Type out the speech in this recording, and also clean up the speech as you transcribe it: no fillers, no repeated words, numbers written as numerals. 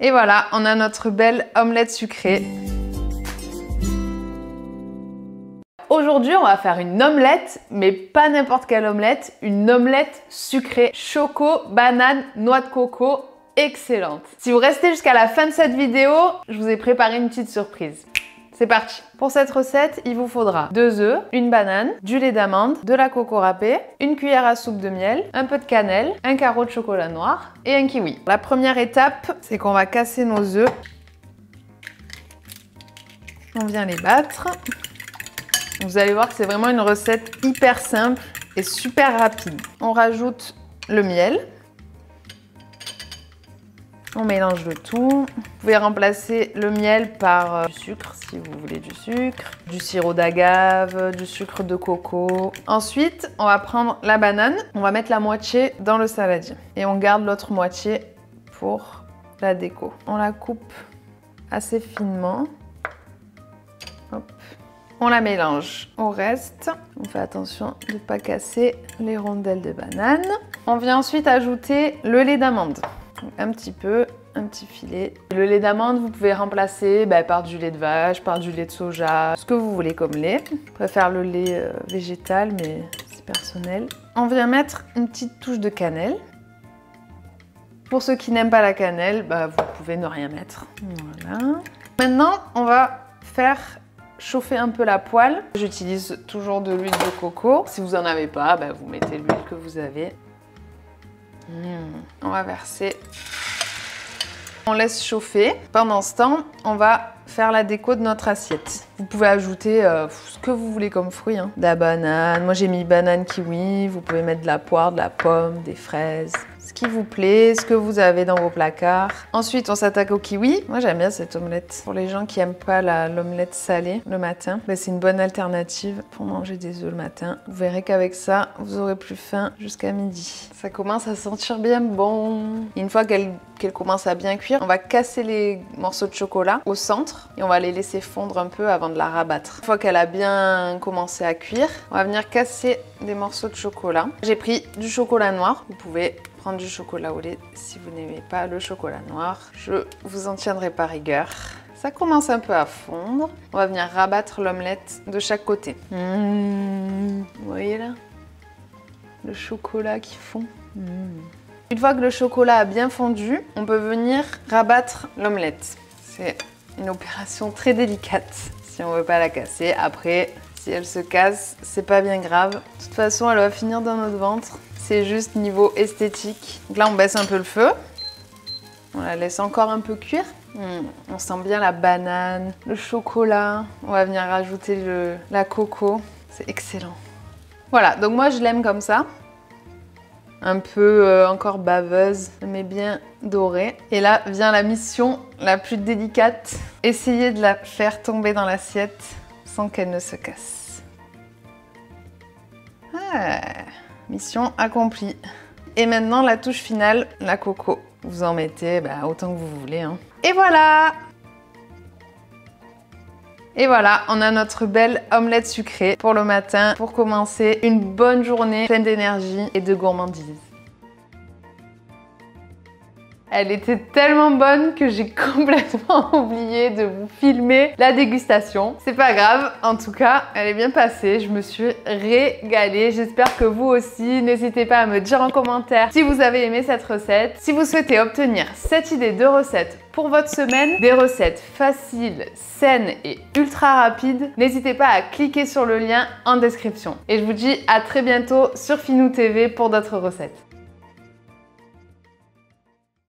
Et voilà, on a notre belle omelette sucrée. Aujourd'hui, on va faire une omelette, mais pas n'importe quelle omelette, une omelette sucrée, choco, banane, noix de coco, excellente. Si vous restez jusqu'à la fin de cette vidéo, je vous ai préparé une petite surprise. C'est parti. Pour cette recette, il vous faudra 2 œufs, une banane, du lait d'amande, de la coco râpée, une cuillère à soupe de miel, un peu de cannelle, un carreau de chocolat noir et un kiwi. La première étape, c'est qu'on va casser nos œufs. On vient les battre. Vous allez voir que c'est vraiment une recette hyper simple et super rapide. On rajoute le miel. On mélange le tout. Vous pouvez remplacer le miel par du sucre si vous voulez du sucre, du sirop d'agave, du sucre de coco. Ensuite, on va prendre la banane. On va mettre la moitié dans le saladier et on garde l'autre moitié pour la déco. On la coupe assez finement. Hop. On la mélange au reste. On fait attention de ne pas casser les rondelles de banane. On vient ensuite ajouter le lait d'amande. Un petit peu, un petit filet. Le lait d'amande, vous pouvez remplacer par du lait de vache, par du lait de soja, ce que vous voulez comme lait. Je préfère le lait végétal, mais c'est personnel. On vient mettre une petite touche de cannelle. Pour ceux qui n'aiment pas la cannelle, vous pouvez ne rien mettre. Voilà. Maintenant, on va faire chauffer un peu la poêle. J'utilise toujours de l'huile de coco. Si vous n'en avez pas, vous mettez l'huile que vous avez. On va verser. On laisse chauffer. Pendant ce temps, on va faire la déco de notre assiette. Vous pouvez ajouter ce que vous voulez comme fruits. De la banane. Moi, j'ai mis banane kiwi. Vous pouvez mettre de la poire, de la pomme, des fraises. Ce qui vous plaît, ce que vous avez dans vos placards. Ensuite, on s'attaque au kiwi. Moi, j'aime bien cette omelette. Pour les gens qui n'aiment pas l'omelette salée le matin, c'est une bonne alternative pour manger des œufs le matin. Vous verrez qu'avec ça, vous aurez plus faim jusqu'à midi. Ça commence à sentir bien bon. Et une fois qu'elle commence à bien cuire, on va casser les morceaux de chocolat au centre et on va les laisser fondre un peu avant de la rabattre. Une fois qu'elle a bien commencé à cuire, on va venir casser des morceaux de chocolat. J'ai pris du chocolat noir. Vous pouvez prendre du chocolat au lait si vous n'aimez pas le chocolat noir. Je vous en tiendrai par rigueur. Ça commence un peu à fondre. On va venir rabattre l'omelette de chaque côté. Vous voyez là? Le chocolat qui fond. Une fois que le chocolat a bien fondu, on peut venir rabattre l'omelette. C'est une opération très délicate si on ne veut pas la casser. Après, si elle se casse, c'est pas bien grave. De toute façon, elle va finir dans notre ventre. C'est juste niveau esthétique. Donc là, on baisse un peu le feu. On la laisse encore un peu cuire. On sent bien la banane, le chocolat. On va venir rajouter la coco. C'est excellent. Voilà, donc moi, je l'aime comme ça. Un peu encore baveuse, mais bien dorée. Et là vient la mission la plus délicate. Essayez de la faire tomber dans l'assiette sans qu'elle ne se casse. Mission accomplie. Et maintenant, la touche finale, la coco. Vous en mettez autant que vous voulez. Et voilà! Et voilà, on a notre belle omelette sucrée pour le matin, pour commencer une bonne journée pleine d'énergie et de gourmandise. Elle était tellement bonne que j'ai complètement oublié de vous filmer la dégustation. C'est pas grave, en tout cas, elle est bien passée. Je me suis régalée. J'espère que vous aussi. N'hésitez pas à me dire en commentaire si vous avez aimé cette recette. Si vous souhaitez obtenir cette idée de recette pour votre semaine, des recettes faciles, saines et ultra rapides, n'hésitez pas à cliquer sur le lien en description. Et je vous dis à très bientôt sur Finou TV pour d'autres recettes.